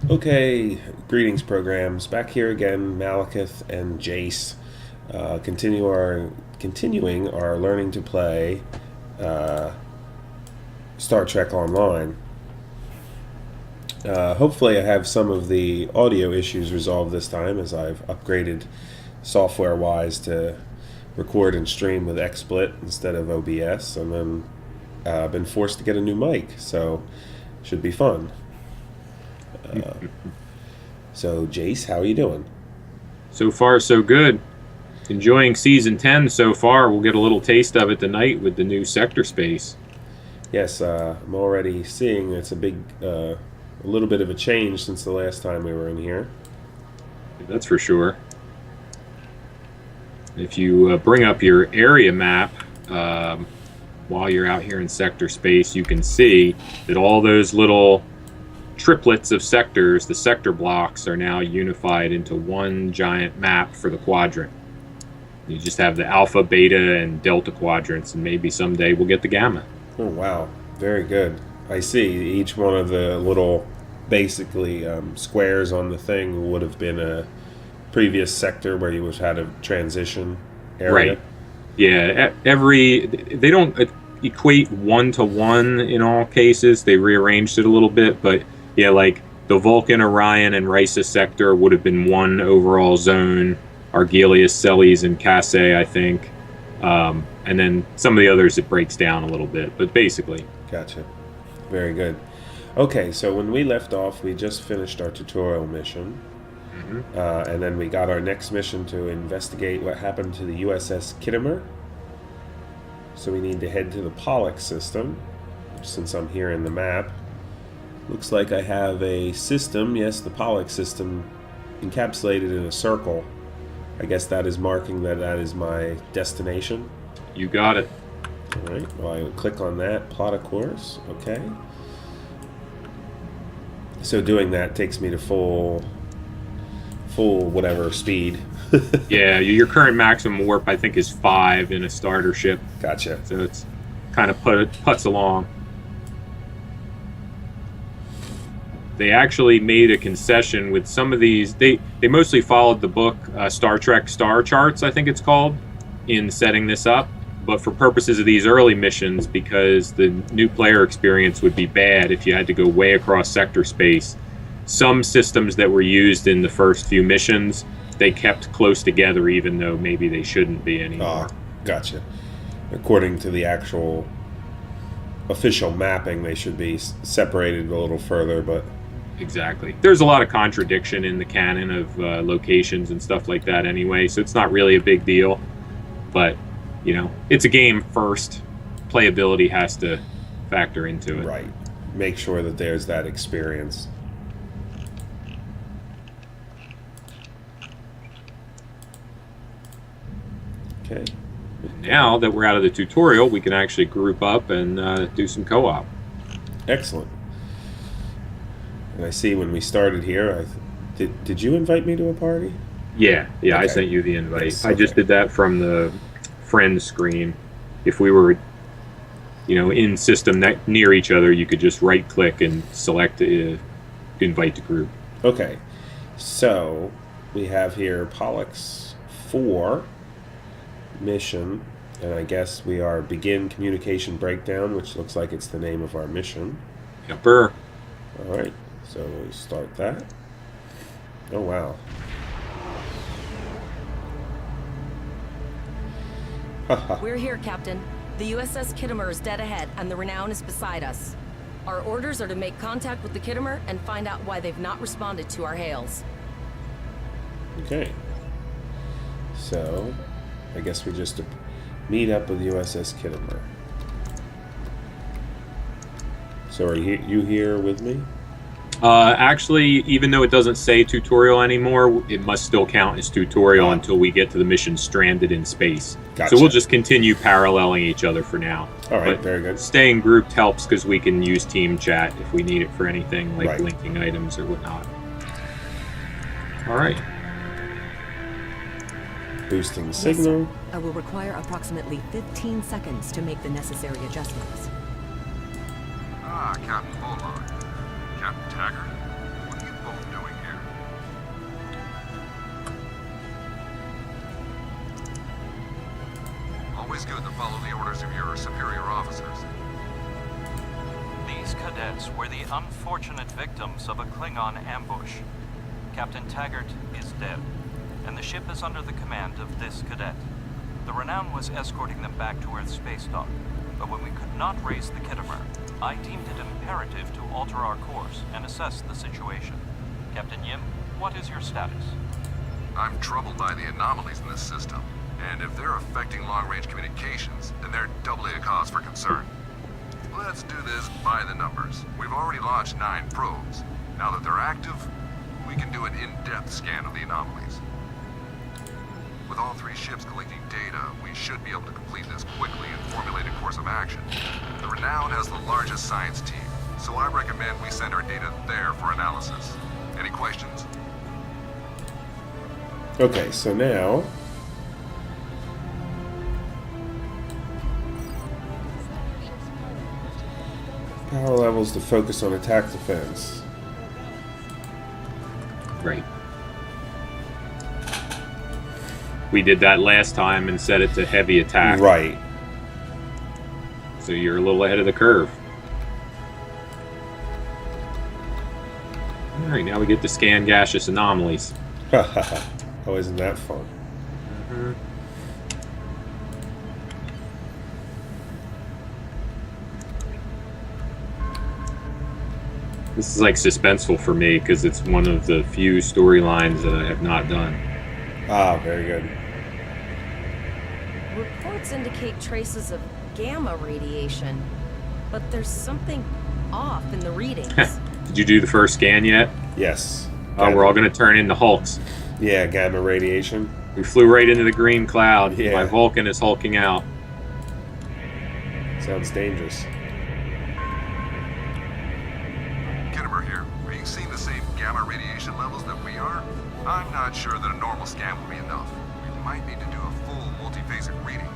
Okay, greetings programs. Back here again, Malekith and Jayce. Continuing our learning to play Star Trek Online. Hopefully I have some of the audio issues resolved this time, as I've upgraded software-wise to record and stream with XSplit instead of OBS, and then I've been forced to get a new mic, so should be fun. So, Jayce, how are you doing? So far, so good. Enjoying Season 10 so far. We'll get a little taste of it tonight with the new sector space. Yes, I'm already seeing it's a little bit of a change since the last time we were in here. That's for sure. If you bring up your area map while you're out here in sector space, you can see that all those little triplets of sectors, the sector blocks, are now unified into one giant map for the quadrant. You just have the alpha, beta, and delta quadrants, and maybe someday we'll get the gamma. Oh, wow. Very good. I see. Each one of the little, basically, squares on the thing would have been a previous sector where you would have had a transition area. Right. Yeah. They don't equate 1-to-1 in all cases. They rearranged it a little bit, but yeah, like the Vulcan, Orion, and Risa sector would have been one overall zone. Argelius, Celes, and Cassae, I think. And then some of the others, it breaks down a little bit, but basically. Gotcha. Very good. Okay, so when we left off, we just finished our tutorial mission. Mm-hmm. And then we got our next mission to investigate what happened to the USS Kittimer. So we need to head to the Pollux system, since I'm here in the map. Looks like I have a system, yes, the Pollux system, encapsulated in a circle. I guess that is marking that is my destination. You got it. All right, well, I will click on that, plot a course, okay. So doing that takes me to full whatever speed. Yeah, your current maximum warp, I think, is 5 in a starter ship. Gotcha. So it's kind of puts along. They actually made a concession with some of these. They mostly followed the book Star Trek Star Charts, I think it's called, in setting this up. But for purposes of these early missions, because the new player experience would be bad if you had to go way across sector space, some systems that were used in the first few missions, they kept close together, even though maybe they shouldn't be anymore. Oh, gotcha. According to the actual official mapping, they should be separated a little further, but... Exactly. There's a lot of contradiction in the canon of locations and stuff like that anyway, so it's not really a big deal. But, you know, it's a game first. Playability has to factor into it. Right. Make sure that there's that experience. Okay. Now that we're out of the tutorial, we can actually group up and do some co-op. Excellent. And I see when we started here, did you invite me to a party? Yeah, okay. I sent you the invite. Yes, okay. I just did that from the friend screen. If we were, in system near each other, you could just right-click and select invite to group. Okay. So we have here Pollux 4 mission, and I guess we are begin communication breakdown, which looks like it's the name of our mission. Yepper. All right. So we start that. Oh, wow. We're here, Captain. The USS Kittimer is dead ahead, and the Renown is beside us. Our orders are to make contact with the Kittimer and find out why they've not responded to our hails. Okay. So, I guess we just meet up with USS Kittimer. So are you here with me? Actually, even though it doesn't say tutorial anymore, it must still count as tutorial until we get to the mission Stranded in Space. Gotcha. So we'll just continue paralleling each other for now. All right, but very good. Staying grouped helps because we can use team chat if we need it for anything like right. linking items or whatnot. All right. Boosting signal. Yes, I will require approximately 15 seconds to make the necessary adjustments. Ah, Captain Bulldog. Captain Taggart, what are you both doing here? Always good to follow the orders of your superior officers. These cadets were the unfortunate victims of a Klingon ambush. Captain Taggart is dead, and the ship is under the command of this cadet. The Renown was escorting them back to Earth's space dock, but when we could not raise the Kittimer, I deemed it imperative to alter our course and assess the situation. Captain Yim, what is your status? I'm troubled by the anomalies in this system, and if they're affecting long-range communications, then they're doubly a cause for concern. Let's do this by the numbers. We've already launched 9 probes. Now that they're active, we can do an in-depth scan of the anomalies. With all 3 ships collecting data, we should be able to complete this quickly and formulate a course of action. The Renown has the largest science team, so I recommend we send our data there for analysis. Any questions? Okay, so now power levels to focus on attack defense. Great. We did that last time and set it to heavy attack. Right. So you're a little ahead of the curve. Alright, now we get to scan gaseous anomalies. Oh, isn't that fun? This is like suspenseful for me because it's one of the few storylines that I have not done. Ah, very good. Reports indicate traces of gamma radiation, but there's something off in the readings. Did you do the first scan yet? Yes. Oh, we're all going to turn into Hulks. Yeah, gamma radiation. We flew right into the green cloud. Yeah. My Vulcan is hulking out. Sounds dangerous. Kittimer here. Are you seeing the same gamma radiation levels that we are? I'm not sure that a normal scan will be enough. We might need to do a full multiphasic reading.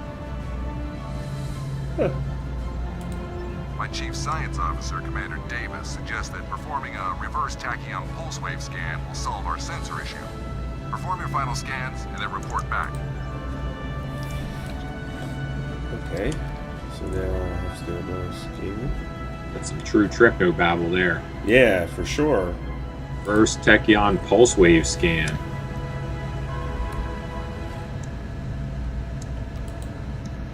Huh. My chief science officer, Commander Davis, suggests that performing a reverse tachyon pulse wave scan will solve our sensor issue. Perform your final scans and then report back. Okay. So now I'll have to do another scan. That's some true Trecno babble there. Yeah, for sure. First tachyon pulse wave scan.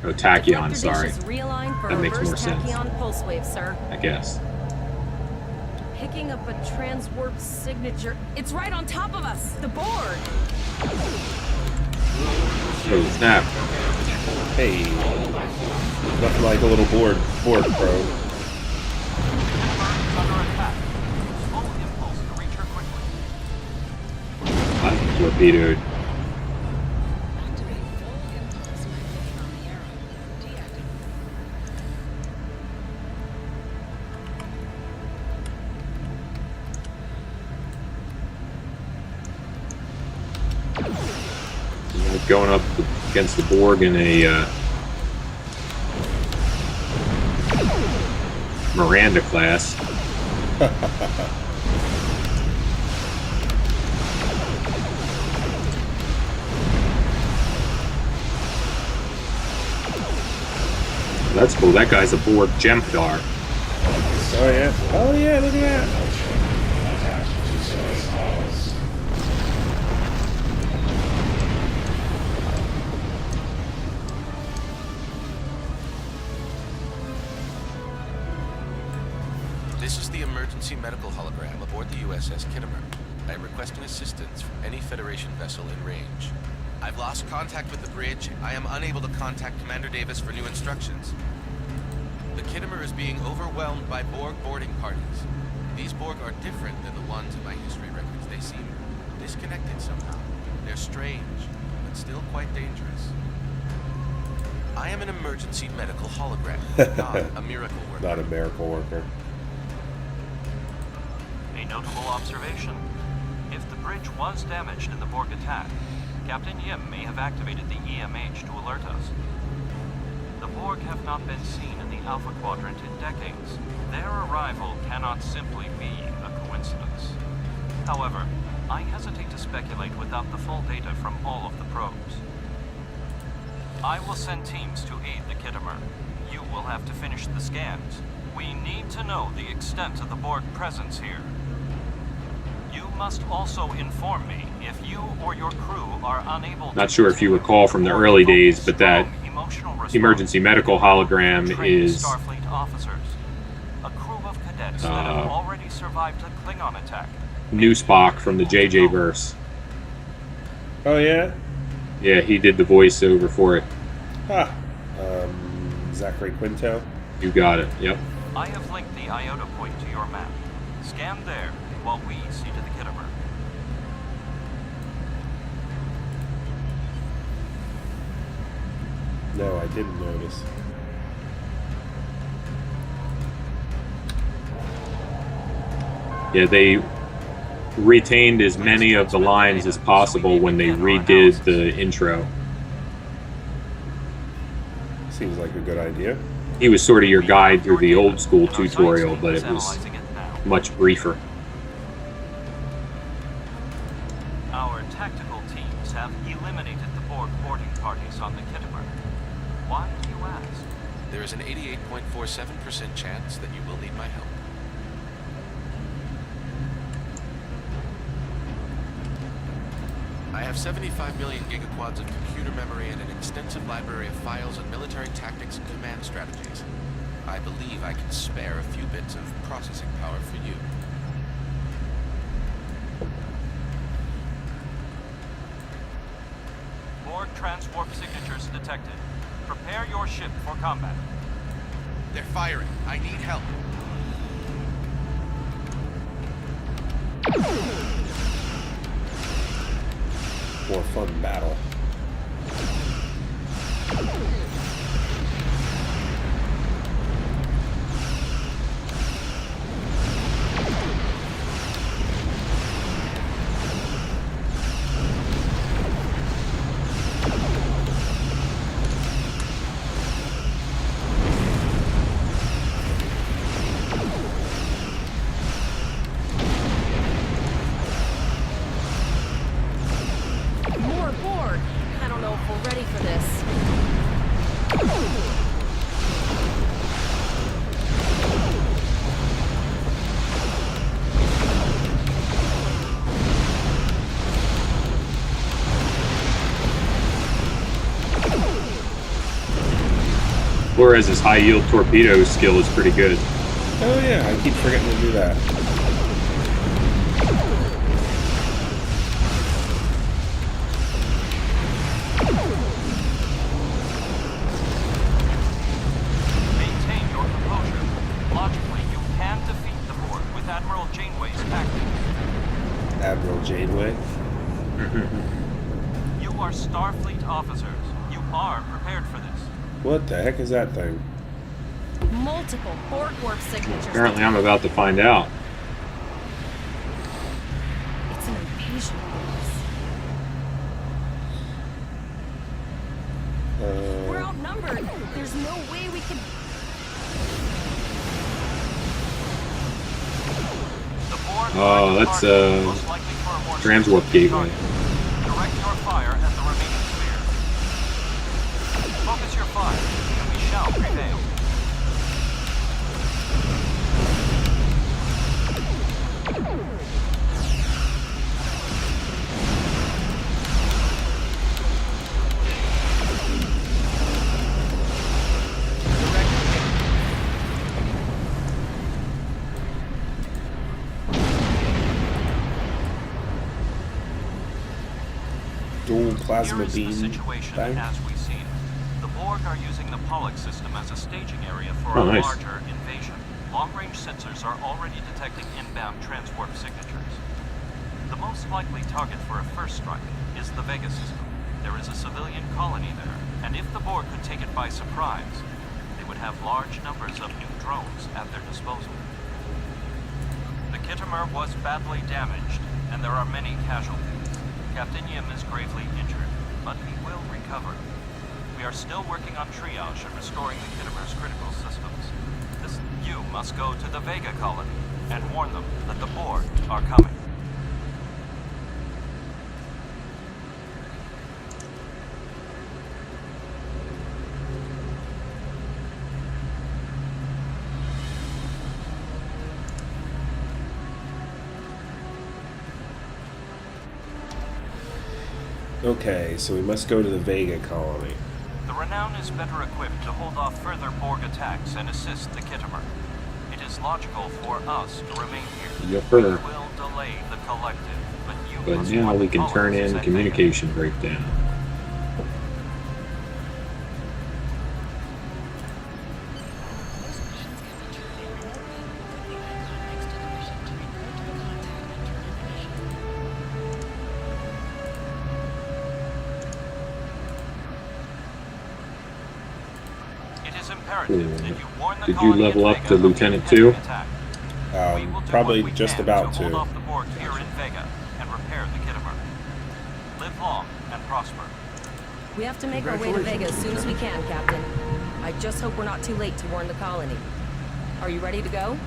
Oh, tachyon, sorry. Realigned for That makes reverse more sense. tachyon pulse wave, sir. I guess. Picking up a transwarp signature. It's right on top of us. The board. Oh, snap. Hey. Nothing like a little board probe. Under attack. Full impulse to reach her quickly. Torpedoed. Going up against the Borg in a Miranda class. That's cool. That guy's a Borg Jem'Hadar. Oh yeah. Oh yeah, look at that. This is the emergency medical hologram aboard the USS Kittimer. I am requesting assistance from any Federation vessel in range. I've lost contact with the bridge. I am unable to contact Commander Davis for new instructions. The Kittimer is being overwhelmed by Borg boarding parties. These Borg are different than the ones in my history records. They seem disconnected somehow. They're strange, but still quite dangerous. I am an emergency medical hologram, not a miracle worker. Not a miracle worker. A notable observation. If the bridge was damaged in the Borg attack, Captain Yim may have activated the EMH to alert us. The Borg have not been seen in the Alpha Quadrant in decades. Their arrival cannot simply be a coincidence. However, I hesitate to speculate without the full data from all of the probes. I will send teams to aid the Kittimer. You will have to finish the scans. We need to know the extent of the Borg presence here. You must also inform me if you or your crew are unable to... Not sure if you recall from the early days, but that emergency medical hologram is Starfleet officers, a crew of cadets that have already survived a Klingon attack. new Spock from the JJ verse. Oh yeah? Yeah, he did the voiceover for it. Huh. Zachary Quinto. You got it. Yep. I have linked the Iota point to your map. Scan there while we see to the Kittimer. No, I didn't notice. Yeah, they retained as many of the lines as possible when they redid the intro. Seems like a good idea. He was sort of your guide through the old school tutorial, but it was much briefer. Our tactical teams have eliminated the Borg boarding parties on the Kittimer. Why do you ask? There is an 88.47% chance that you will need my help. I have 75 million gigaquads of computer memory and an extensive library of files on military tactics and command strategies. I believe I can spare a few bits of processing power for you. Borg transwarp signatures detected. Prepare your ship for combat. They're firing. I need help. More fun battle. More Borg! I don't know if we're ready for this. Flores' high-yield torpedo skill is pretty good. Oh yeah, I keep forgetting to do that. Maintain your composure. Logically, you can defeat the Borg with Admiral Janeway's tactics. Admiral Janeway. You are Starfleet officers. You are prepared for this. What the heck is that thing? Multiple Borg warp signatures. Apparently, I'm about to find out. It's an invasion force. We're outnumbered. There's no way we can... The Borg Oh, that's most likely for a more transwarp gateway. direct your fire at the remaining sphere. Focus your fire, and we shall prevail. Dual plasma Here is beam the situation thing. as we see it. The Borg are using the Pollux system as a staging area for Oh, a nice. larger invasion. Long-range sensors are already detecting inbound transwarp signatures. The most likely target for a first strike is the Vega system. There is a civilian colony there, and if the Borg could take it by surprise, they would have large numbers of new drones at their disposal. The Kittimer was badly damaged, and there are many casualties. Captain Yim is gravely injured, but he will recover. We are still working on triage and restoring the Kittimer's critical systems. You must go to the Vega colony and warn them that the Borg are coming. Okay, so we must go to the Vega colony. The Renown is better equipped to hold off further Borg attacks and assist the Kittimer. It is logical for us to remain here. Yep. We will delay the collective, but you But must now work we can with turn Collins in and communication breakdown. It is imperative that you warn the Did you colony level in up Vega to of the Lieutenant impending 2? attack. We will do Probably what we just can about to hold to. off the Borg here in Vega and repair the Kittimer. Live long and prosper. We have to make our way to Vega as soon as we can, Captain. I just hope we're not too late to warn the colony. Are you ready to go?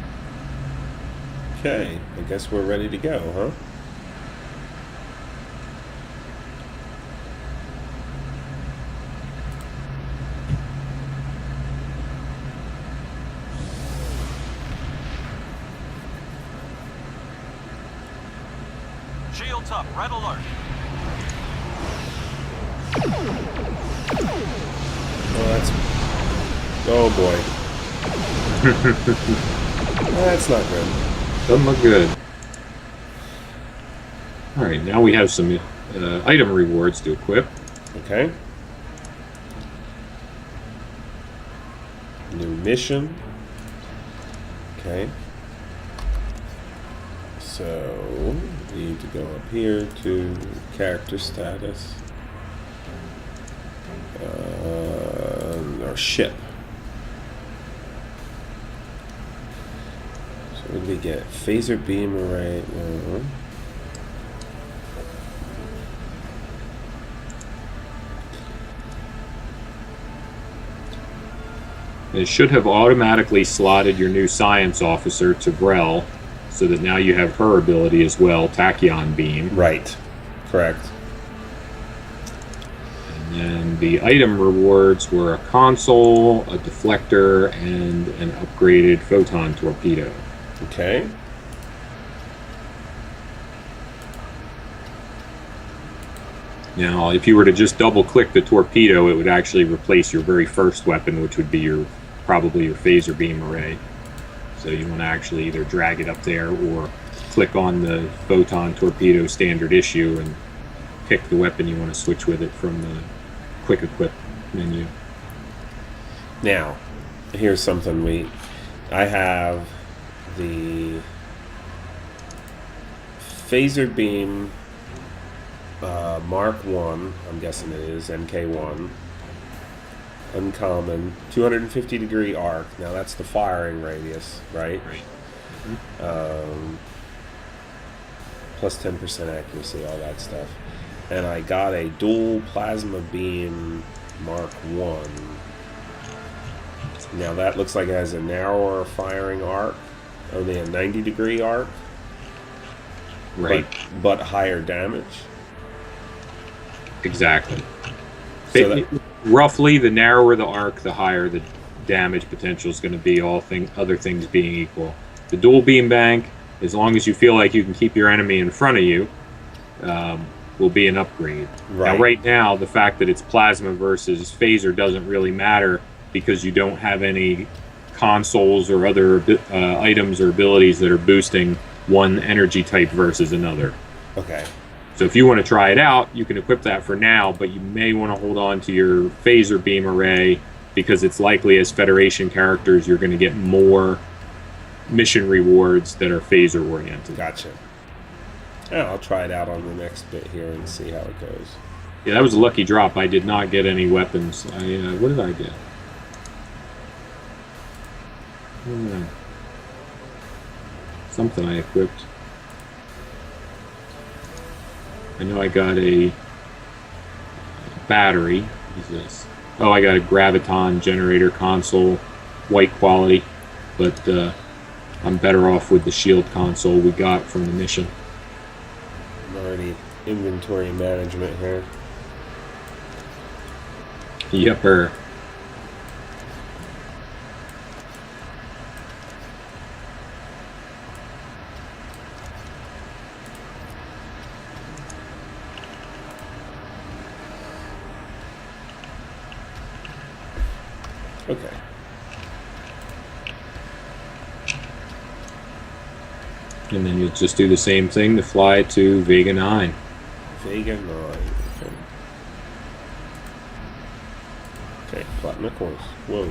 Okay, I guess we're ready to go, huh? Shields up, red alert. Oh, that's... Oh, boy. That's not good. Doesn't look good. Alright, now we have some item rewards to equip. Okay. New mission. Okay. So, we need to go up here to character status. Our ship. So what did we get? Phaser beam array. It should have automatically slotted your new science officer to Vrel, so that now you have her ability as well, Tachyon Beam. Right. Correct. And then the item rewards were a console, a deflector, and an upgraded photon torpedo. Okay. Now, if you were to just double-click the torpedo, it would actually replace your very first weapon, which would be probably your phaser beam array. So you want to actually either drag it up there or click on the photon torpedo standard issue and pick the weapon you want to switch with it from the quick equip menu. Now, here's something I have the phaser beam Mark 1, I'm guessing it is, MK1. Uncommon, 250 degree arc. Now that's the firing radius, right? Right. Plus 10% accuracy, all that stuff. And I got a dual plasma beam Mark 1. Now that looks like it has a narrower firing arc, only a 90 degree arc. Right. But higher damage. Exactly. So Roughly, the narrower the arc, the higher the damage potential is going to be, other things being equal. The dual beam bank, as long as you feel like you can keep your enemy in front of you, will be an upgrade. Right. Now, right now, the fact that it's plasma versus phaser doesn't really matter because you don't have any consoles or other items or abilities that are boosting one energy type versus another. Okay. So if you want to try it out, you can equip that for now, but you may want to hold on to your phaser beam array because it's likely as Federation characters you're going to get more mission rewards that are phaser oriented. Gotcha. Yeah, I'll try it out on the next bit here and see how it goes. Yeah, that was a lucky drop. I did not get any weapons. What did I get? Something I equipped. I know I got a battery. What is this? Oh, I got a graviton generator console, white quality, but I'm better off with the shield console we got from the mission. I'm already inventory management here. Yepper. Okay. And then you'll just do the same thing to fly to Vega 9. Vega 9. Okay. Okay, plotting a course. Whoa.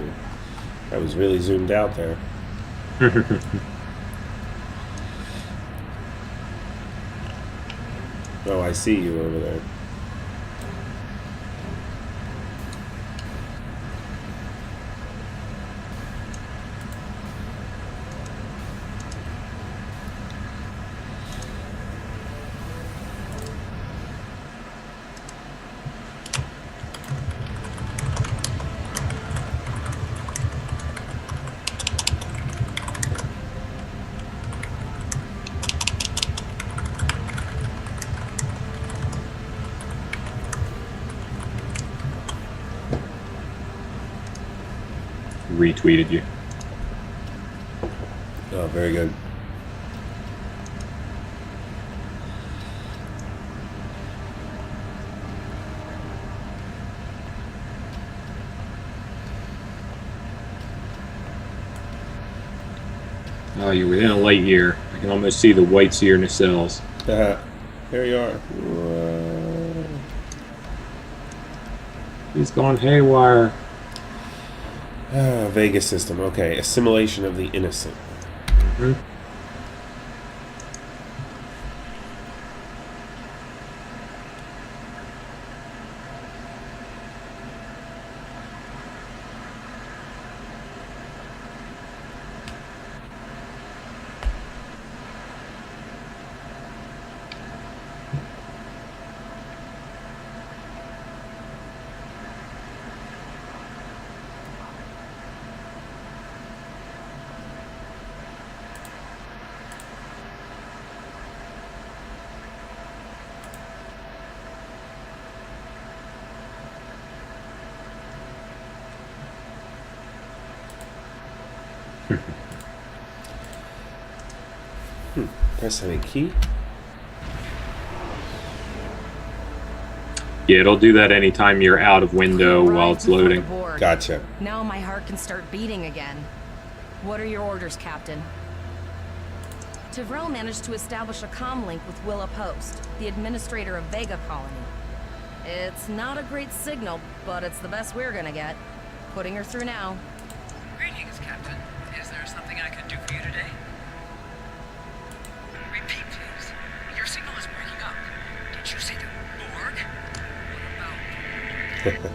That was really zoomed out there. Oh, I see you over there. Retweeted you. Oh, very good. Oh, you're within a light year. I can almost see the white sear nacelles. There you are. Whoa. He's gone haywire. Vega system. Okay, assimilation of the innocent. Mm-hmm. Press any key. Yeah, it'll do that anytime you're out of window while it's loading. Gotcha. Now my heart can start beating again. What are your orders, Captain? Tyrell managed to establish a comm link with Willa Post, the administrator of Vega Colony. It's not a great signal, but it's the best we're gonna get. Putting her through now. Greetings, Captain. Is there something I could do for you today? Repeat, please. Your signal is breaking up. Did you say the Borg? What about...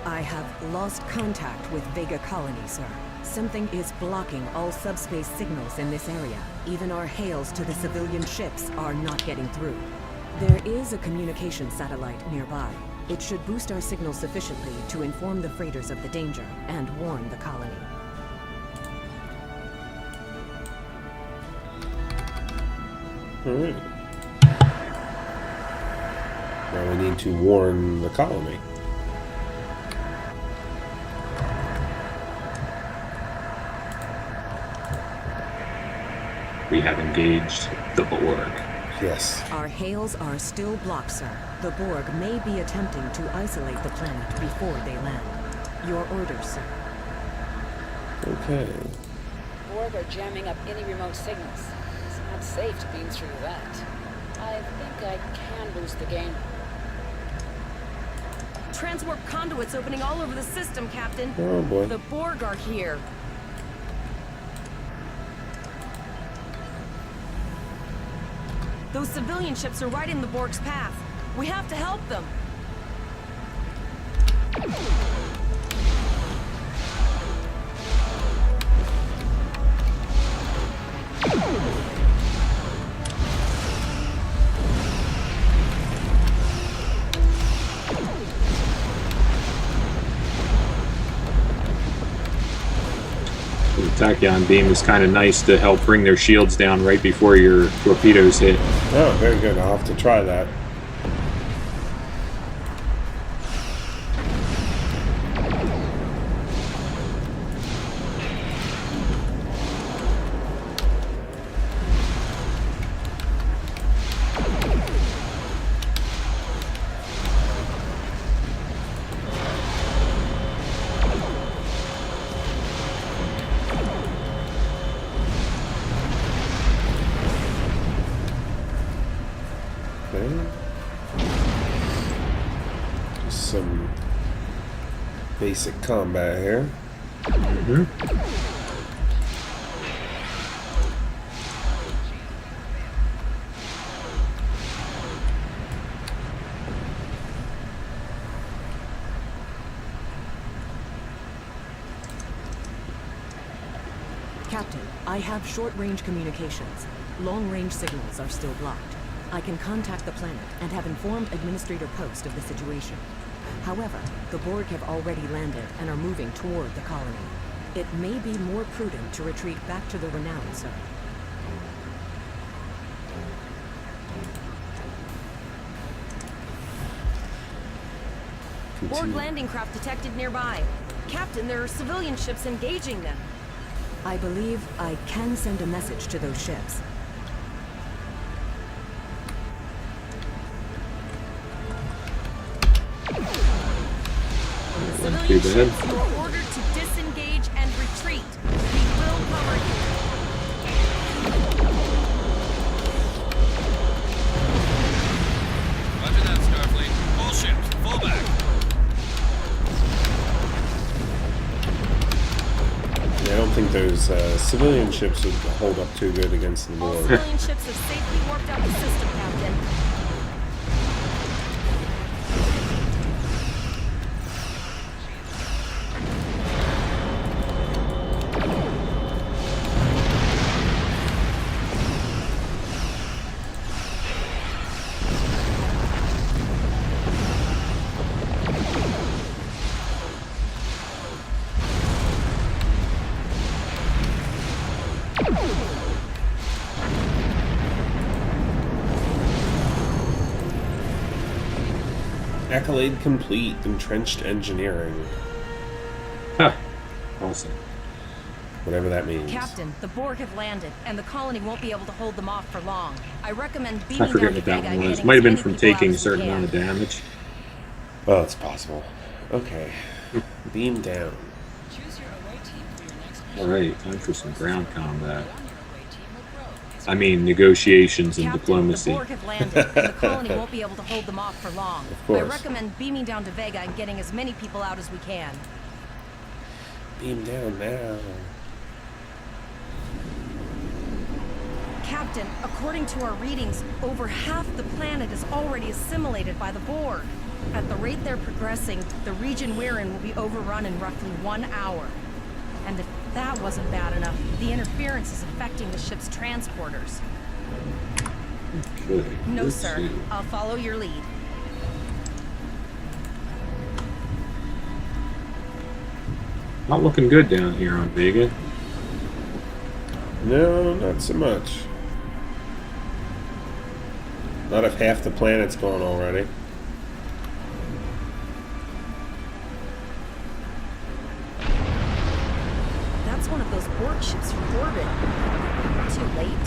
I have lost contact with Vega Colony, sir. Something is blocking all subspace signals in this area. Even our hails to the civilian ships are not getting through. There is a communication satellite nearby. It should boost our signal sufficiently to inform the freighters of the danger and warn the colony. Alright. Now we need to warn the colony. We have engaged the Borg. Yes. Our hails are still blocked, sir. The Borg may be attempting to isolate the planet before they land. Your orders, sir. Okay. Borg are jamming up any remote signals. It's not safe to beam through that. I think I can boost the gain. Transwarp conduits opening all over the system, Captain. Oh boy. The Borg are here. Those civilian ships are right in the Borg's path. We have to help them. The tachyon beam is kind of nice to help bring their shields down right before your torpedoes hit. Oh, very good. I'll have to try that. basic combat here. Mm-hmm. Captain, I have short-range communications. Long-range signals are still blocked. I can contact the planet and have informed Administrator Post of the situation. However, the Borg have already landed and are moving toward the colony. It may be more prudent to retreat back to the Renown, sir. Borg landing craft detected nearby. Captain, there are civilian ships engaging them. I believe I can send a message to those ships. Not too Civilian bad. ships, you are ordered to disengage and retreat. We will cover you. Roger that, Starfleet. All ships, fall back. Yeah, I don't think those civilian ships would hold up too good against the All Borg. civilian ships have safely warped out the system, Captain. Accolade complete. Entrenched engineering. Huh. Awesome. Whatever that means. Captain, the Borg have landed, and the colony won't be able to hold them off for long. I recommend beaming I down forget to what that Vega one and was. getting Might have as been many from people out taking a as we certain can. amount of damage. Well, it's possible. Okay. Beam down. Choose your away team for your next mission. Alright, time for some ground combat. I mean, negotiations and Captain, diplomacy. the Borg have landed, and the colony won't be able to hold them off for long. Of course. I recommend beaming down to Vega and getting as many people out as we can. Beam down now. Captain, according to our readings, over half the planet is already assimilated by the Borg. At the rate they're progressing, the region we're in will be overrun in roughly 1 hour. And if that wasn't bad enough, the interference is affecting the ship's transporters. Okay, No, let's sir. see. I'll follow your lead. Not looking good down here on Vega. No, not so much. Not if half the planet's gone already. That's one of those Borg ships from orbit. Too late.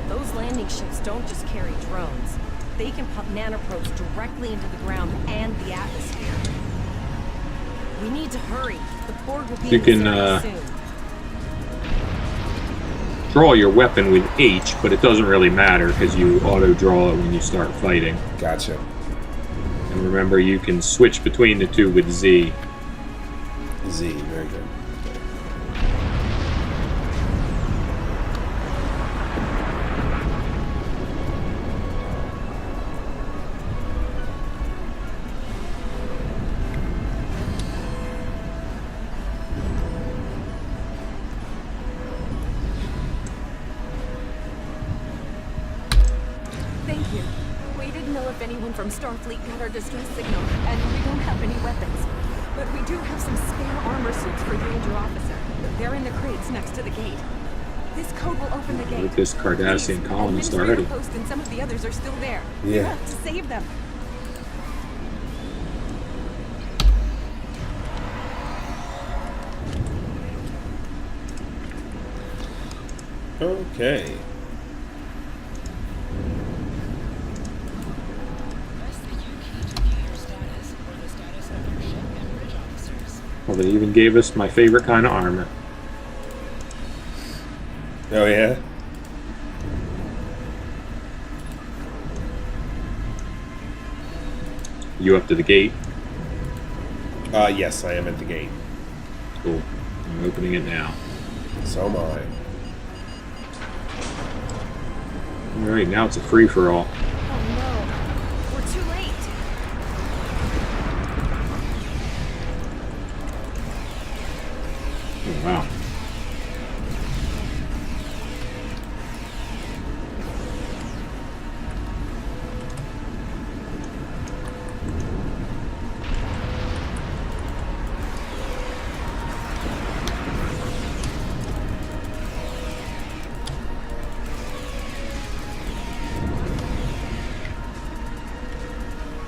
Those landing ships don't just carry drones. They can pump nanoprobes directly into the ground and the atmosphere. We need to hurry. The Borg will be You in this can, area soon. Draw your weapon with H, but it doesn't really matter because you auto-draw it when you start fighting. Gotcha. And remember, you can switch between the two with Z. Z, very good. Thank you. We didn't know if anyone from Starfleet got our distress signal, and we don't have any weapons. But we do have some spare armor suits for you and your officer. They're in the crates next to the gate. This code will open the gate. With this Cardassian Please, colonist Administrator already. Post and some of the others are still there. You Yeah. have to save them. Okay. Press the U key to view your status or the status of your ship and bridge officers. Well, they even gave us my favorite kind of armor. Oh, yeah? You up to the gate. Yes, I am at the gate. Cool. I'm opening it now. So am I. Alright, now it's a free-for-all. Oh no, we're too late. Oh, wow.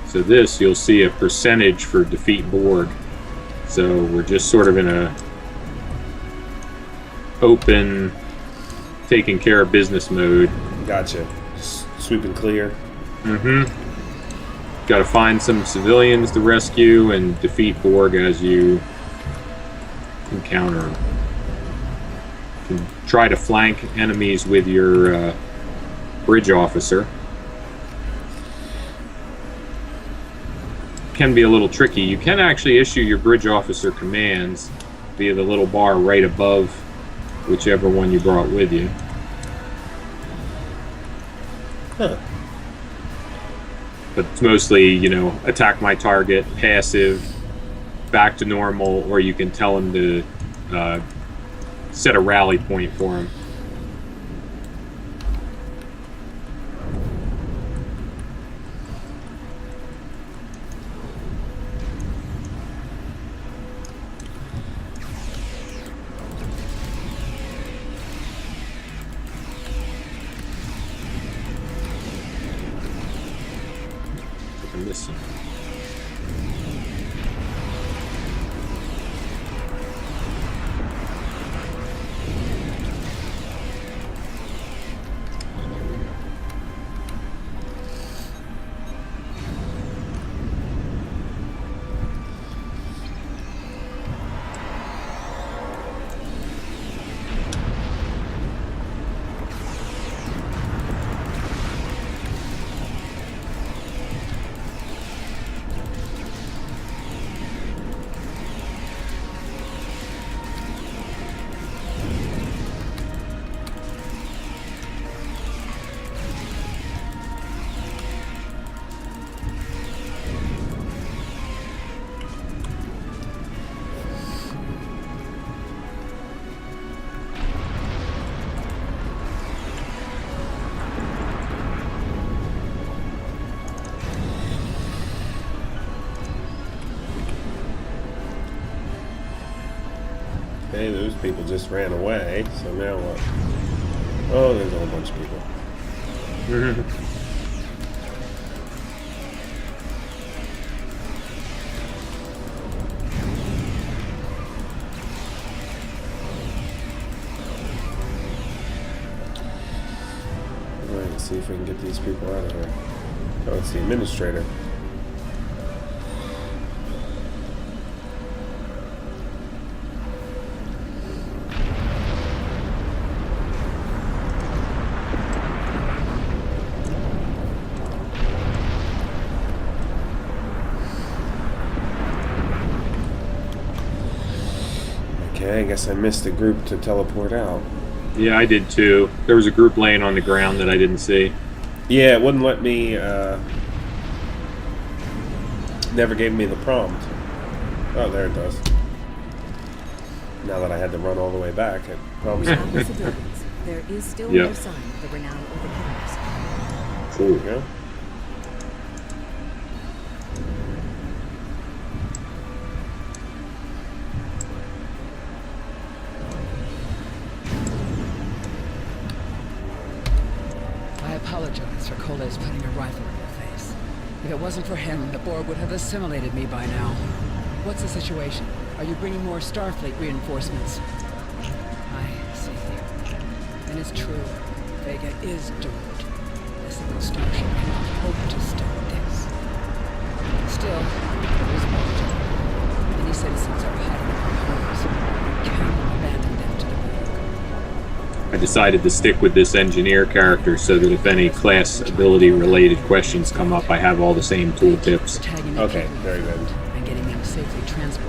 So this, you'll see a percentage for defeat Borg. So we're just sort of in a open, taking care of business mode. Gotcha. Just sweep and clear. Got to find some civilians to rescue and defeat Borg as you encounter them. You can try to flank enemies with your bridge officer. Can be a little tricky. You can actually issue your bridge officer commands via the little bar right above whichever one you brought with you. Huh. But it's mostly, you know, attack my target, passive, back to normal, or you can tell him to set a rally point for him. I'm missing. Hey, those people just ran away, so now what? Oh, there's a whole bunch of people. Alright, let's see if we can get these people out of here. Oh, it's the administrator. Okay, I guess I missed a group to teleport out. Yeah, I did too. There was a group laying on the ground that I didn't see. Yeah, it wouldn't let me, never gave me the prompt. Oh, there it does. Now that I had to run all the way back, it probably... Around the civilians, there is still Yeah. no sign of the renown or the killers. Cool, yeah. I apologize for Cole's putting a rifle in your face. If it wasn't for him, the Borg would have assimilated me by now. What's the situation? Are you bringing more Starfleet reinforcements? I see. And it's true. Vega is doomed. A single starship cannot hope to stop this. Still, there is more to do. Many citizens are hiding in their homes. We cannot abandon them to the Borg. I decided to stick with this engineer character so that if any class ability related questions come up, I have all the same tooltips. Tagging the Okay, people very good. and getting them safely transported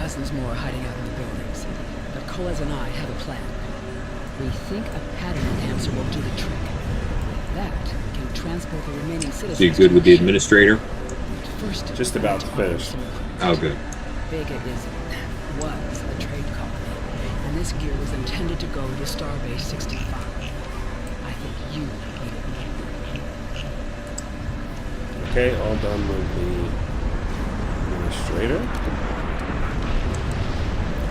dozens more hiding out in the buildings. But Coles and I have a plan. We think a pattern enhancer will do the trick. With that, we can transport the remaining citizens. So you good with the ship. administrator? But first, Just about to finish. Oh, good. Vega was a trade colony, and this gear was intended to go to Starbase 65. I think you need it more. Okay, all done with the administrator.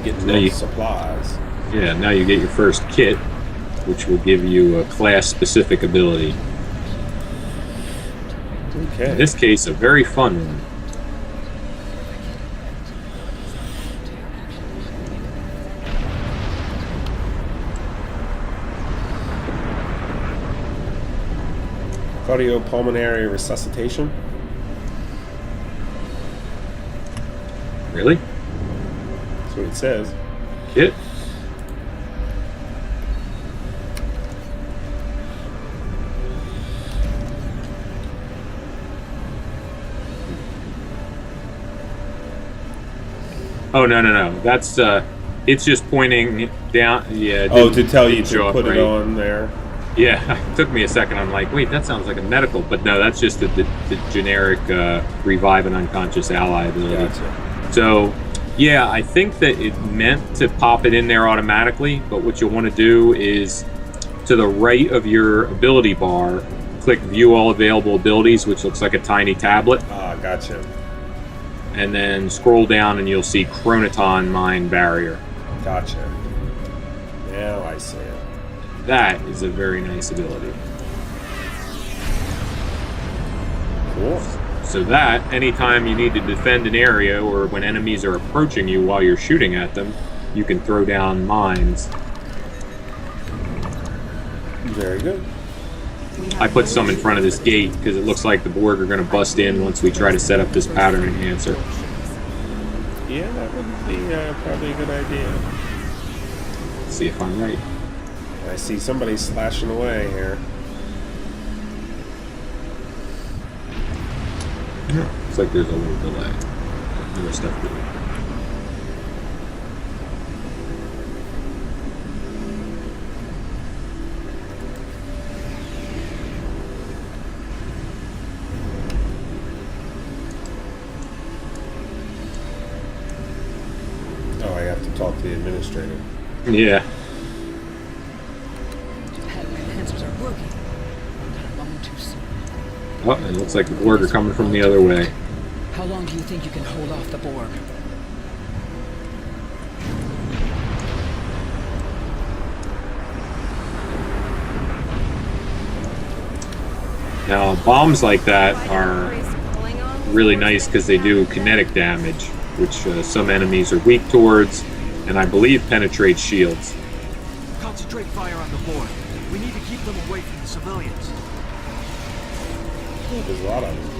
Getting Now those you- supplies. Yeah, now you get your first kit, which will give you a class-specific ability. Okay. In this case, a very fun one. Cardiopulmonary resuscitation. Really? That's what it says. Kit? Oh, no. That's, it's just pointing down. Yeah. it Oh, didn't- to tell you didn't show to up put it right. on there. Yeah, it took me a second. I'm like, wait, that sounds like a medical. But no, that's just the generic revive an unconscious ally ability. Gotcha. So, yeah, I think that it meant to pop it in there automatically. But what you'll want to do is to the right of your ability bar, click View All Available Abilities, which looks like a tiny tablet. Ah, gotcha. And then scroll down and you'll see Chronoton Mind Barrier. Gotcha. Now I see it. That is a very nice ability. Cool. So that, anytime you need to defend an area or when enemies are approaching you while you're shooting at them, you can throw down mines. Very good. I put some in front of this gate because it looks like the Borg are going to bust in once we try to set up this pattern enhancer. Yeah, that would be probably a good idea. Let's see if I'm right. I see somebody slashing away here. Looks like there's a little delay. More stuff to do. Oh, I have to talk to the administrator. Yeah. Pattern enhancers are working. Not a moment too soon. Oh, it looks like the Borg are coming from the other way. How long do you think you can hold off the Borg? Now, bombs like that are really nice because they do kinetic damage, which some enemies are weak towards, and I believe penetrates shields. Concentrate fire on the Borg. We need to keep them away from the civilians. There's a lot of them.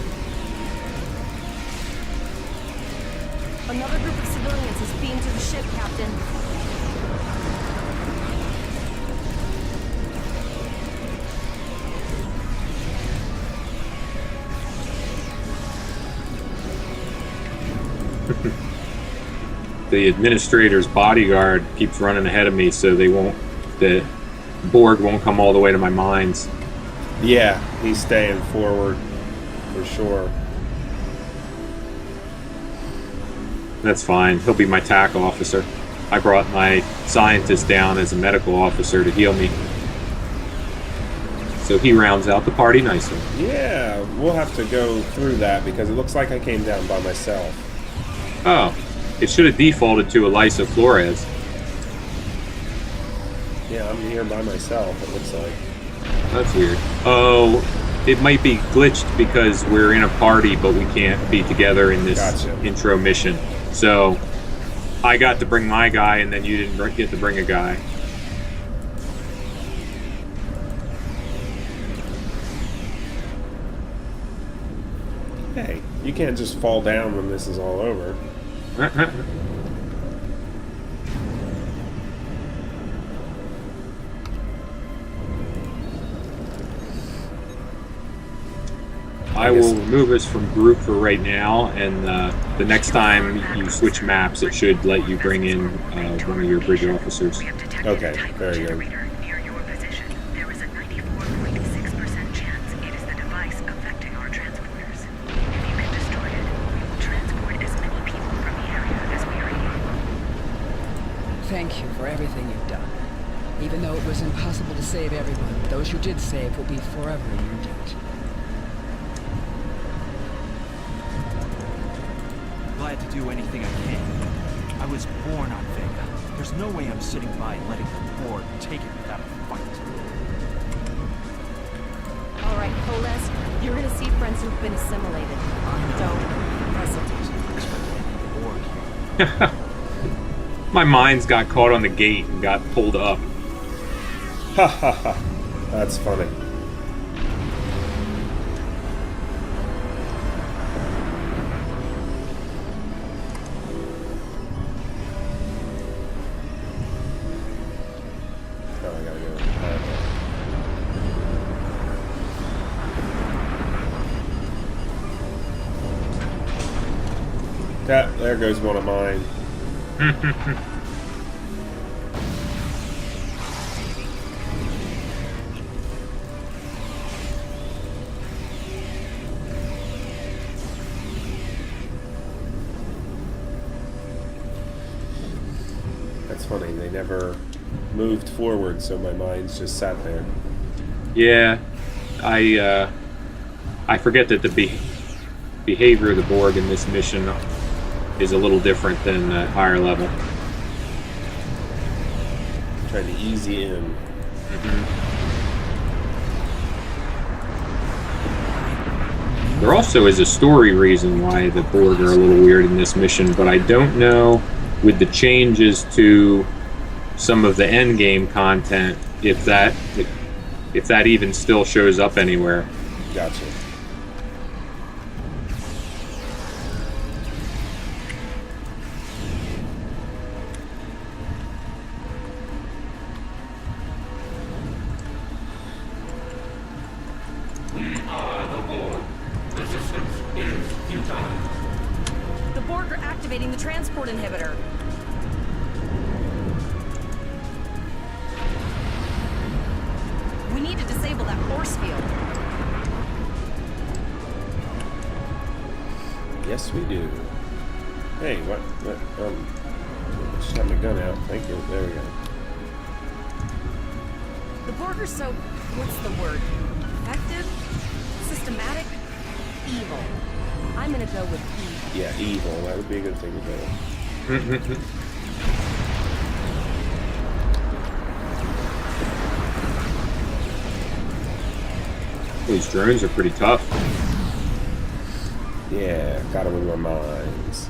Another group of civilians is beamed to the ship, Captain. The administrator's bodyguard keeps running ahead of me, so the Borg won't come all the way to my mines. Yeah, he's staying forward for sure. That's fine. He'll be my TAC officer. I brought my scientist down as a medical officer to heal me. So he rounds out the party nicely. Yeah, we'll have to go through that because it looks like I came down by myself. Oh, it should have defaulted to Elisa Flores. Yeah, I'm here by myself, it looks like. That's weird. Oh, it might be glitched because we're in a party, but we can't be together in this Gotcha. intro mission. So I got to bring my guy, and then you didn't get to bring a guy. Hey, you can't just fall down when this is all over. I guess- will remove us from group for right now, and the next time you switch maps, it should let you bring in one of your bridge officers. Okay, very good. Near your position. There is a 94.6% chance it is the device affecting our transporters. If you can destroy it, we will transport as many people from the area as we are able. Thank you for everything you've done. Even though it was impossible to save everyone, those you did save will be forever in your debt. Glad to do anything I can. I was born on Vega. There's no way I'm sitting by and letting the board take it without a fight. All right, Coles, you're gonna see friends who've been assimilated. Don't hesitate. Expect any board. My mines got caught on the gate and got pulled up. Ha ha ha. That's funny. Oh, I gotta go. Yeah, there goes one of mine. That's funny. They never moved forward, so my mind's just sat there. Yeah, I forget that the behavior of the Borg in this mission is a little different than higher level. Trying to ease you in. There also is a story reason why the Borg are a little weird in this mission, but I don't know with the changes to some of the end game content if that even still shows up anywhere. Gotcha. The Borg are activating the transport inhibitor. We need to disable that force field. Yes, we do. Hey, what? Just have my gun out. Thank you. There we go. The Borg are so, what's the word? Effective? Systematic? Evil. I'm gonna go with evil. Yeah, evil. That would be a good thing to do. These drones are pretty tough. Yeah, got them in my minds.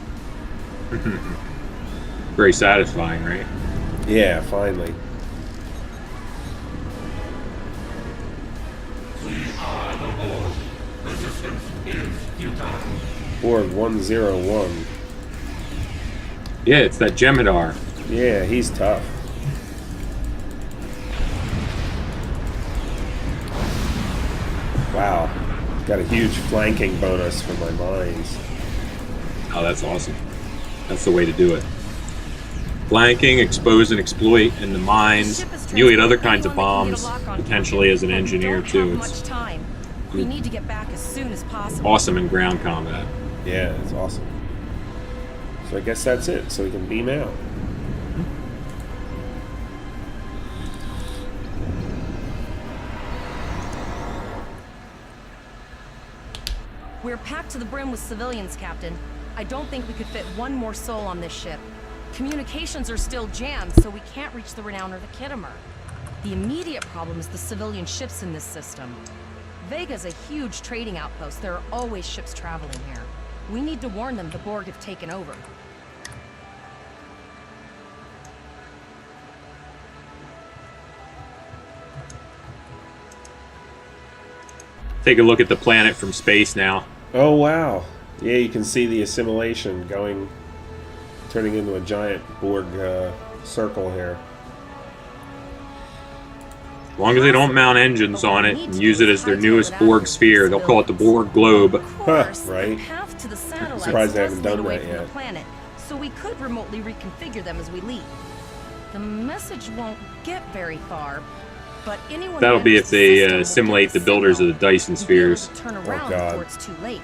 Very satisfying, right? Yeah, finally. Borg 101. Yeah, it's that Jem'Hadar. Yeah, he's tough. Wow. Got a huge flanking bonus for my mines. Oh, that's awesome. That's the way to do it. Flanking, expose and exploit in the mines. You get other kinds of bombs, potentially as an engineer too. Much It's time. We need to get back as soon as possible. awesome in ground combat. Yeah, it's awesome. So I guess that's it. So we can beam out. We're packed to the brim with civilians, Captain. I don't think we could fit one more soul on this ship. Communications are still jammed, so we can't reach the Renown or the Kittimer. The immediate problem is the civilian ships in this system. Vega's a huge trading outpost. There are always ships traveling here. We need to warn them the Borg have taken over. Take a look at the planet from space now. Oh, wow. Yeah, you can see the assimilation turning into a giant Borg circle here. As long as they don't mount engines on it and use it as their newest Borg sphere, they'll call it the Borg Globe. Of course, Right. the path to the satellites Surprised they does haven't lead done away that from yet. the planet, so we could remotely reconfigure them as we leave. The message won't get very far, but anyone That'll who be enters if the they system will simulate get the a builders of the signal Dyson and be able spheres. to turn Oh, around God. before it's too late.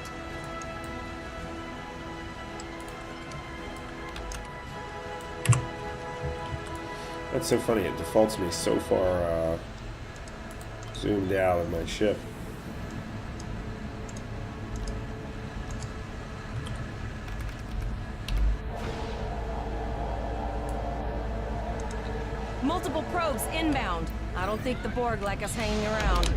That's so funny. It defaults me so far zoomed out of my ship. Multiple probes inbound. I don't think the Borg like us hanging around.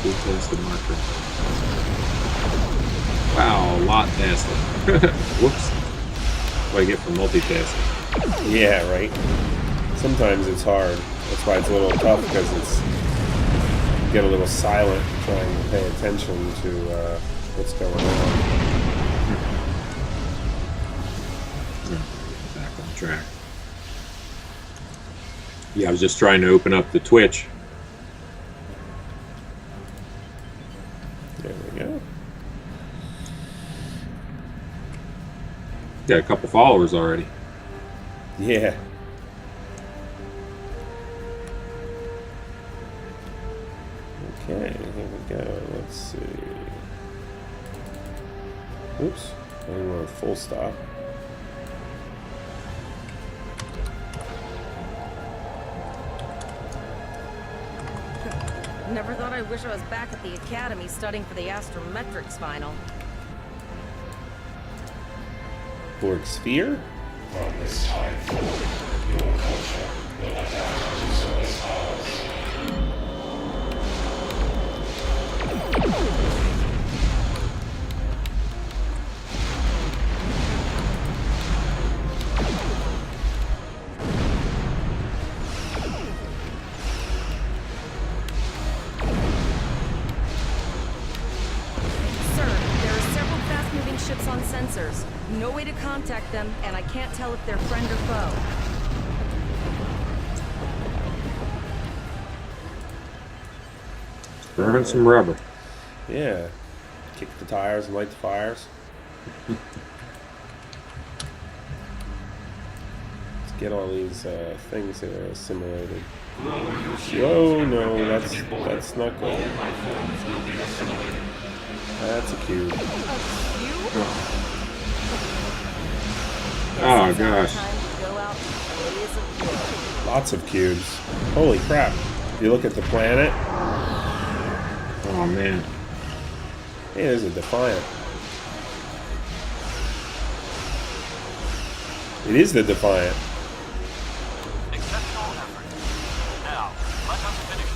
Multitasking marker. Wow, a lot faster. Whoops. What I get for multitasking. Yeah, right. Sometimes it's hard. That's why it's a little tough, because it's you get a little silent trying to pay attention to what's going on. Back on track. Yeah, I was just trying to open up the Twitch. There we go. Got a couple followers already. Yeah. Okay, here we go. Let's see. Oops. I didn't want a full stop. Never thought I'd wish I was back at the academy studying for the astrometrics final. Borg sphere? From this time forward, your culture will adapt to service ours. Sir, there are several fast-moving ships on sensors. No way to contact them, and I can't tell if they're friend or foe. Burn some rubber. Yeah. Kick the tires and light the fires. Let's get all these things that are assimilated. Whoa, no, that's not good. That's a cube. Oh gosh. Time to go out and blaze a fuel. Lots of cubes. Holy crap. If you look at the planet, Oh man. hey, there's a Defiant. It is the Defiant. Exceptional effort. Now, let us finish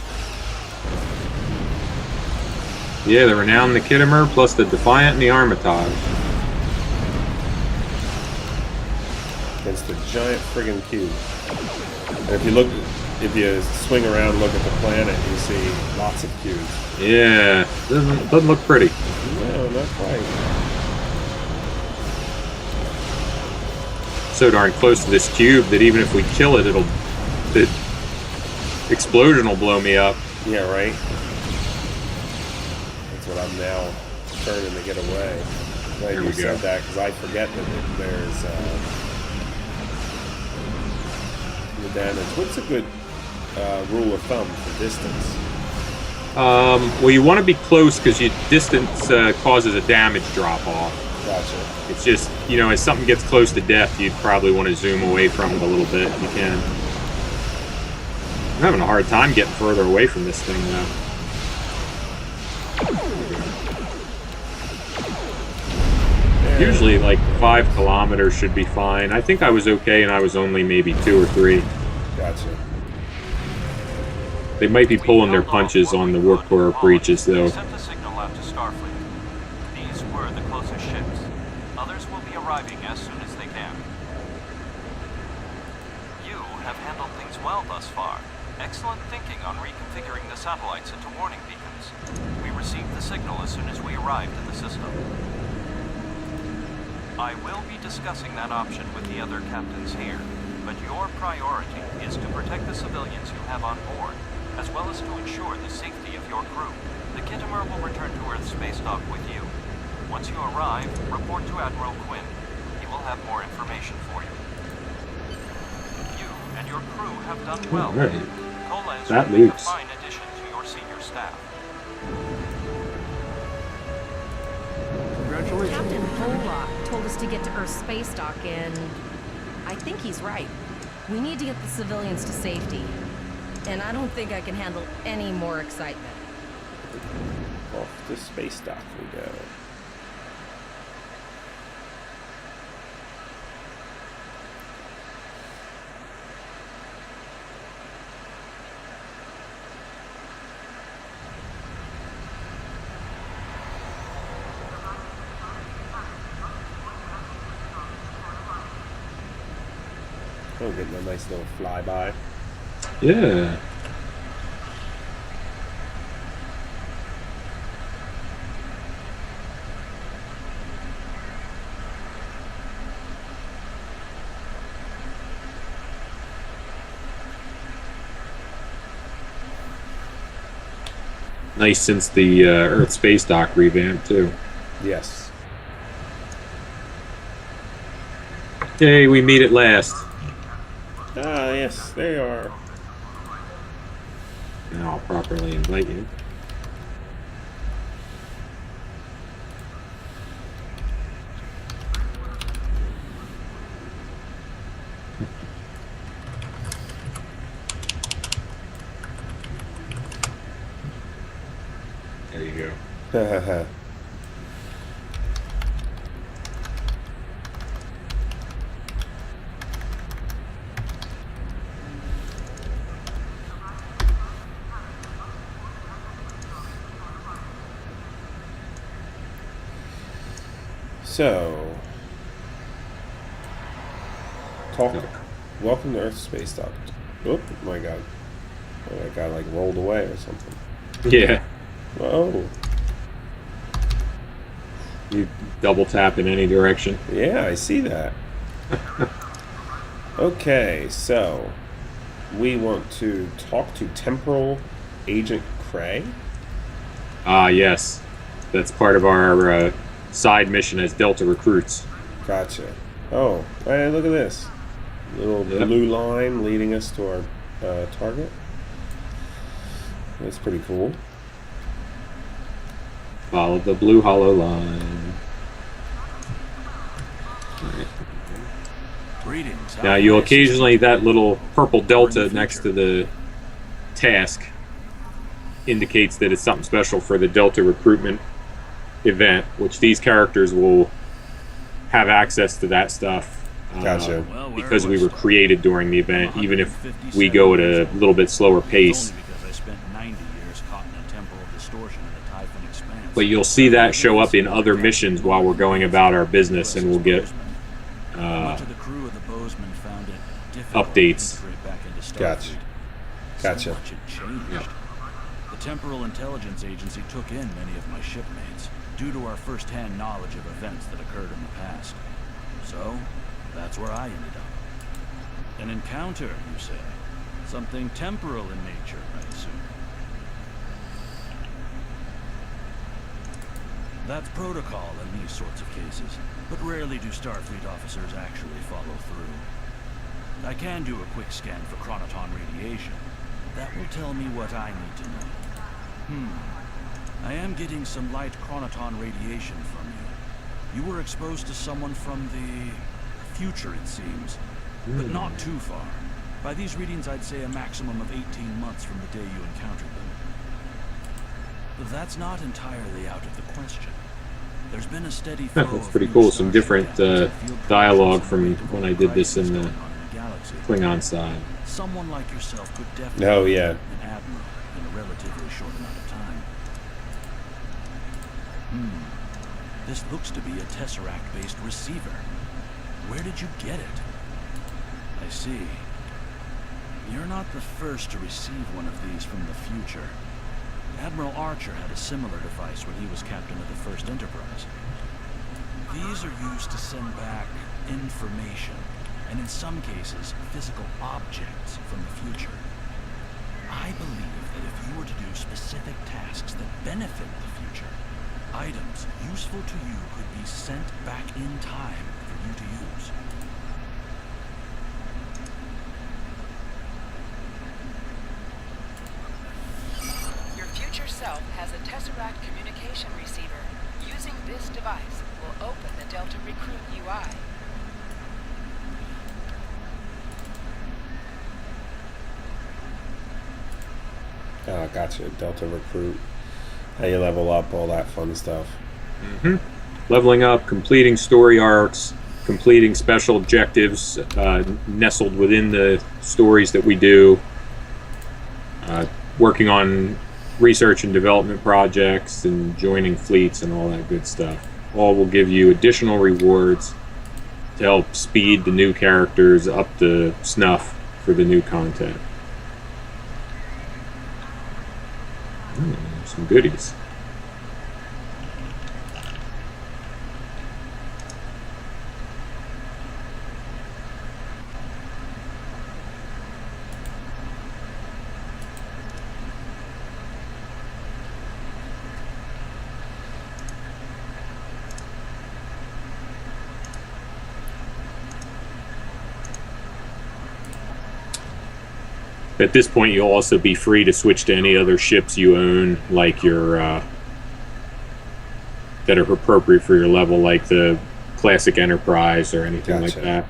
this. Yeah, the Renown, the Kittimer, plus the Defiant and the Armitage. Against the giant friggin' cube. And if you swing around and look at the planet, you see lots of cubes. Yeah, doesn't look pretty. No, not quite. So darn close to this cube that even if we kill it, the explosion will blow me up. Yeah, right? That's what I'm now turning to get away. Glad There you we said go. that, because I forget that there's the damage. What's a good rule of thumb for distance? Well, you want to be close because distance causes a damage drop off. Gotcha. It's just, as something gets close to death, you'd probably want to zoom away from it a little bit if you can. I'm having a hard time getting further away from this thing, though. Usually, like, 5 kilometers should be fine. I think I was okay, and I was only maybe 2 or 3. Gotcha. They might be pulling their punches on the warp core breaches, though. We sent a signal out to Starfleet. These were the closest ships. Others will be arriving as soon as they can. You have handled things well thus far. Excellent thinking on reconfiguring the satellites into warning beacons. We received the signal as soon as we arrived in the system. I will be discussing that option with the other captains here, but your priority is to protect the civilians you have on board, as well as to ensure the safety of your crew. The Kittimer will return to Earth space dock with you. Once you arrive, report to Admiral Quinn. He will have more information for you. You and your crew have done well. All right. Koles That will be a leaves. fine addition to your senior staff. Captain Pollock told us to get to Earth's space dock, and I think he's right. We need to get the civilians to safety. And I don't think I can handle any more excitement. Off to space dock we go. Oh, getting a nice little flyby. Yeah. Nice since the Earth space dock revamp too. Yes. Yay, we meet at last. Ah, yes, they are. Now I'll properly invite you. There you go. So, welcome to Earth space dock. Oh my god. Oh, that guy like rolled away or something. Yeah. Whoa. You double tap in any direction. Yeah, I see that. Okay, so we want to talk to Temporal Agent Cray. Ah, yes. That's part of our side mission as Delta recruits. Gotcha. Oh, hey, look at this. Little blue line leading us to our target. That's pretty cool. Follow the blue hollow line. Greetings. Now you'll occasionally, that little purple delta next to the task indicates that it's something special for the Delta recruitment event, which these characters will have access to that stuff. Gotcha. Because we were created during the event, even if we go at a little bit slower pace. But you'll see that show up in other missions while we're going about our business, and we'll get updates. Gotcha. Gotcha. Yeah. The Temporal Intelligence Agency took in many of my shipmates due to our first-hand knowledge of events that occurred in the past. So, that's where I ended up. An encounter, you say? Something temporal in nature, I assume. That's protocol in these sorts of cases, but rarely do Starfleet officers actually follow through. I can do a quick scan for chronoton radiation. That will tell me what I need to know. I am getting some light chronoton radiation from you. You were exposed to someone from the future, it seems, but not too far. By these readings, I'd say a maximum of 18 months from the day you encountered them. But that's not entirely out of the question. There's been a steady flow That's pretty cool. Some different dialogue from when I did this in the galaxy. Klingon side. Someone like yourself could definitely Oh, yeah. be an admiral in a relatively short amount of time. This looks to be a Tesseract-based receiver. Where did you get it? I see. You're not the first to receive one of these from the future. Admiral Archer had a similar device when he was captain of the First Enterprise. These are used to send back information, and in some cases, physical objects from the future. I believe that if you were to do specific tasks that benefit the future, items useful to you could be sent back in time for you to use. Your future self has a Tesseract communication receiver. Using this device will open the Delta Recruit UI. Gotcha. Delta Recruit. How you level up, all that fun stuff. Leveling up, completing story arcs, completing special objectives nestled within the stories that we do, working on research and development projects, and joining fleets and all that good stuff. All will give you additional rewards to help speed the new characters up to snuff for the new content. Some goodies. At this point, you'll also be free to switch to any other ships you own, like your that are appropriate for your level, like the Classic Enterprise or anything like that.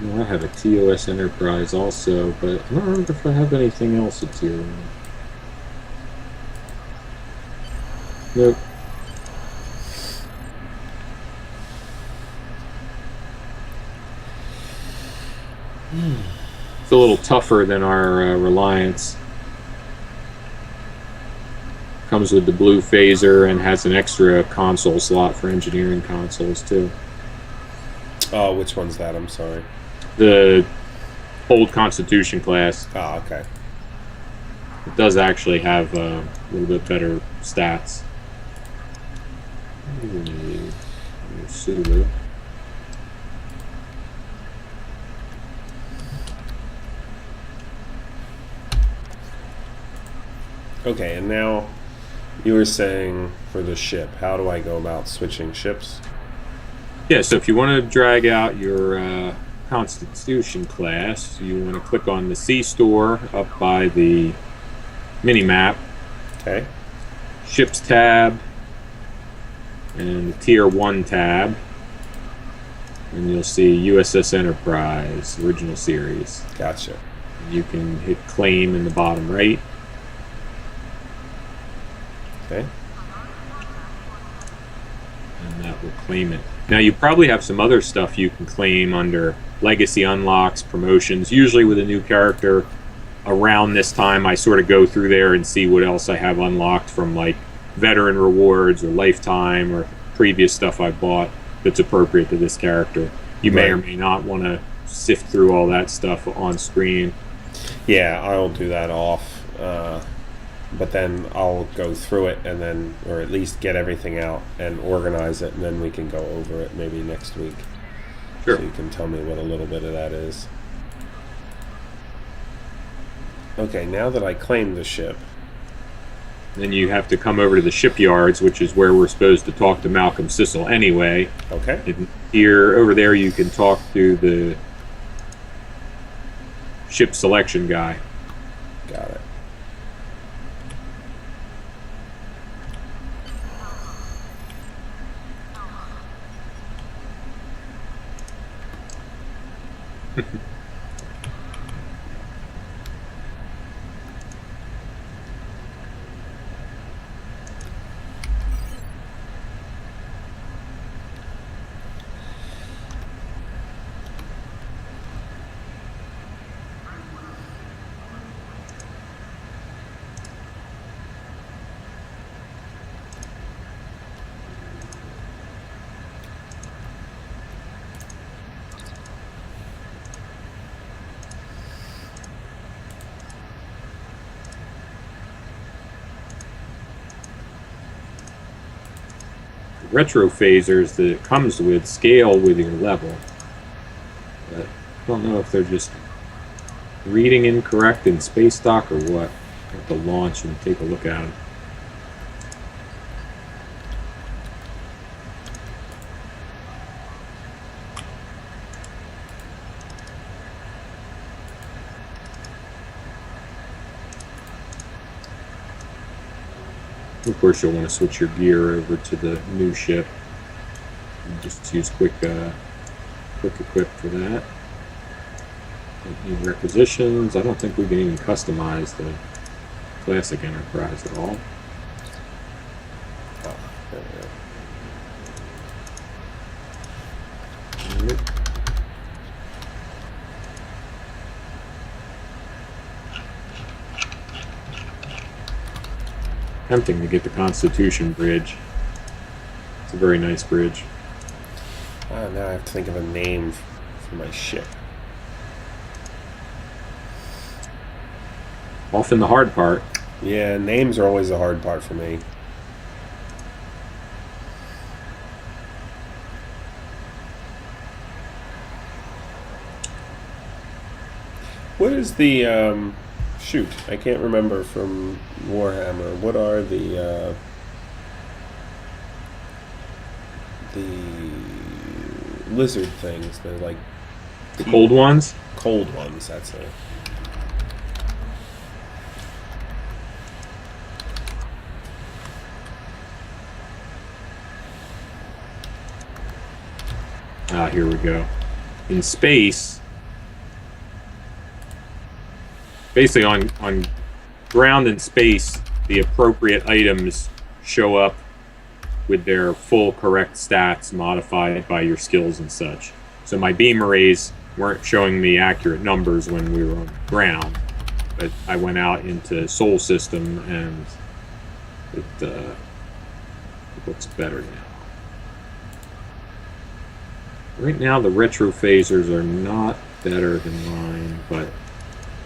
I have a TOS Enterprise also, but I don't remember if I have anything else at tier 1. Nope. It's a little tougher than our Reliance. Comes with the blue phaser and has an extra console slot for engineering consoles too. Oh, which one's that? I'm sorry. The old Constitution class. Oh, okay. It does actually have a little bit better stats. Sulu. Okay, and now you were saying for the ship, how do I go about switching ships? Yeah, so if you want to drag out your Constitution class, you want to click on the C store up by the mini-map. Okay. Ships tab and the Tier 1 tab. And you'll see USS Enterprise, original series. Gotcha. You can hit claim in the bottom right. Okay. And that will claim it. Now you probably have some other stuff you can claim under Legacy Unlocks, Promotions. Usually with a new character around this time I sort of go through there and see what else I have unlocked from like Veteran Rewards or Lifetime or previous stuff I bought that's appropriate to this character. You may or may not want to sift through all that stuff on screen. Yeah, I'll do that off but then I'll go through it and then, or at least get everything out and organize it, and then we can go over it maybe next week. Sure. So you can tell me what a little bit of that is. Okay, now that I claimed the ship. Then you have to come over to the shipyards, which is where we're supposed to talk to Malcolm Sissel anyway. Okay. And here, over there, you can talk to the ship selection guy. Got it. Retro phasers that it comes with scale with your level. But I don't know if they're just reading incorrect in space dock or what. I have to launch and take a look at them. Of course, you'll want to switch your gear over to the new ship. And just use quick equip for that. Any requisitions? I don't think we can even customize the classic Enterprise at all. Oh, there we go. Alright. Tempting to get the Constitution bridge. It's a very nice bridge. Now I have to think of a name for my ship. Often the hard part. Yeah, names are always the hard part for me. What is the shoot? I can't remember from Warhammer. What are the lizard things? They're like The cold ones? cold ones. That's it. Ah, here we go. In space, basically on ground and space, the appropriate items show up with their full correct stats modified by your skills and such. So my beam arrays weren't showing me accurate numbers when we were on the ground, but I went out into Sol System and it looks better now. Right now the retro phasers are not better than mine, but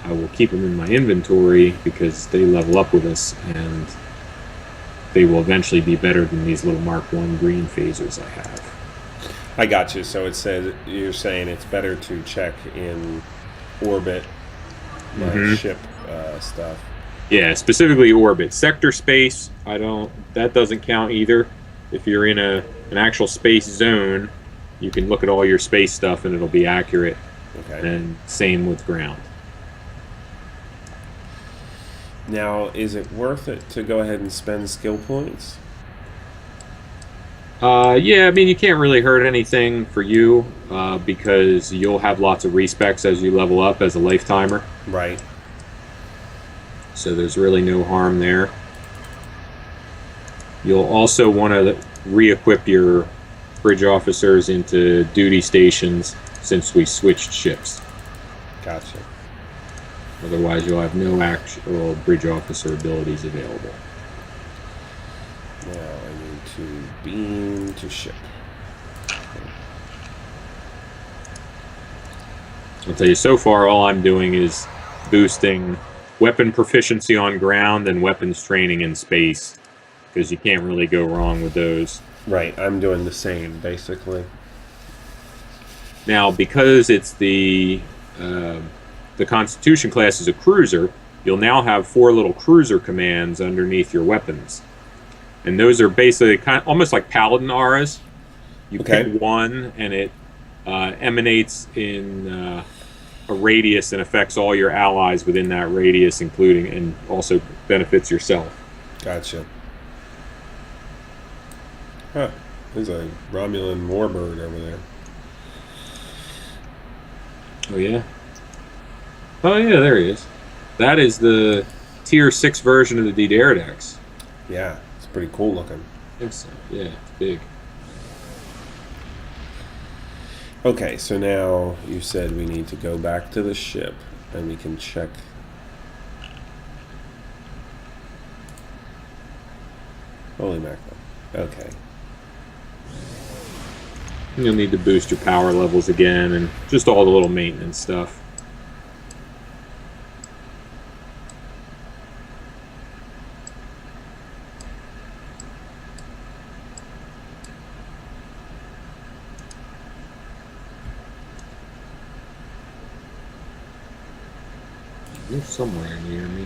I will keep them in my inventory because they level up with us and they will eventually be better than these little Mark 1 green phasers I have. I got you. So it says you're saying it's better to check in orbit my ship stuff. Yeah, specifically orbit. Sector space, that doesn't count either. If you're in an actual space zone, you can look at all your space stuff and it'll be accurate. Okay. And same with ground. Now, is it worth it to go ahead and spend skill points? Yeah, I mean, you can't really hurt anything for you because you'll have lots of respecs as you level up as a lifetimer. Right. So there's really no harm there. You'll also want to re-equip your bridge officers into duty stations since we switched ships. Gotcha. Otherwise, you'll have no actual bridge officer abilities available. Now I need to beam to ship. I'll tell you, so far all I'm doing is boosting weapon proficiency on ground and weapons training in space, because you can't really go wrong with those. Right, I'm doing the same, basically. Now, because it's the Constitution class is a cruiser, you'll now have 4 little cruiser commands underneath your weapons. And those are basically kind of almost like paladin auras. You pick one, and it emanates in a radius and affects all your allies within that radius, including and also benefits yourself. Gotcha. Huh. There's a Romulan warbird over there. Oh, yeah? Oh, yeah, there he is. That is the Tier 6 version of the D-Daradex. Yeah, it's pretty cool looking. I think so. Yeah, it's big. Okay, so now you said we need to go back to the ship and we can check. Holy mackerel. Okay. You'll need to boost your power levels again and just all the little maintenance stuff. You're somewhere near me.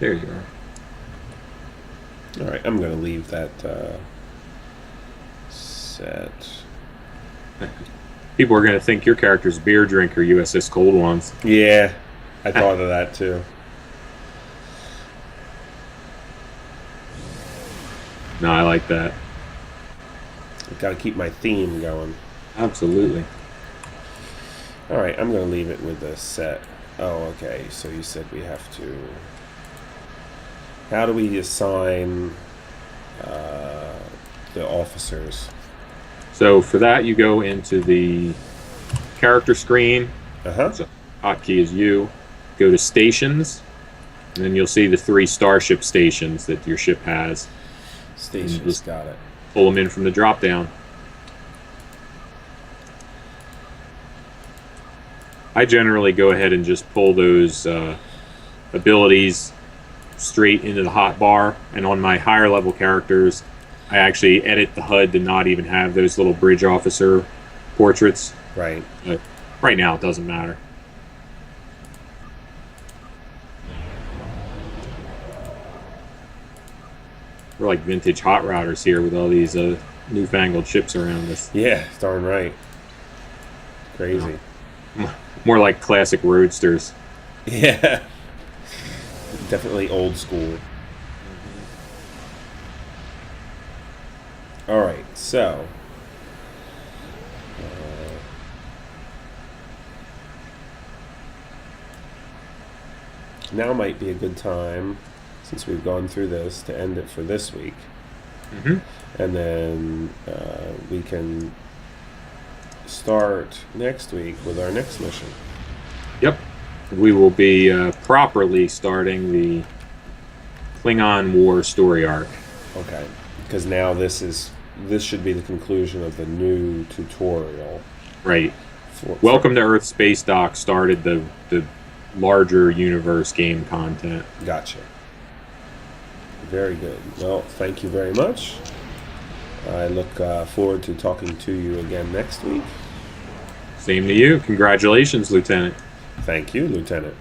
There you are. Alright, I'm going to leave that set. People are going to think your character's a beer drinker, USS Cold Ones. Yeah, I thought of that too. No, I like that. I've got to keep my theme going. Absolutely. Alright, I'm going to leave it with the set. Oh, okay, so you said we have to... How do we assign the officers? So for that, you go into the character screen. Uh-huh. Hotkey is U. Go to stations, and then you'll see the 3 starship stations that your ship has. Stations, got it. Pull them in from the drop down. I generally go ahead and just pull those abilities straight into the hotbar, and on my higher level characters, I actually edit the HUD to not even have those little bridge officer portraits. Right. But right now, it doesn't matter. We're like vintage hot routers here with all these newfangled ships around us. Yeah, darn right. Crazy. More like classic roadsters. Yeah. Definitely old school. Alright, so... now might be a good time, since we've gone through this, to end it for this week. Mm-hmm. And then we can start next week with our next mission. Yep. We will be properly starting the Klingon War story arc. Okay. Because now this should be the conclusion of the new tutorial. Right. Welcome to Earth Space Dock started the larger universe game content. Gotcha. Very good. Well, thank you very much. I look forward to talking to you again next week. Same to you. Congratulations, Lieutenant. Thank you, Lieutenant.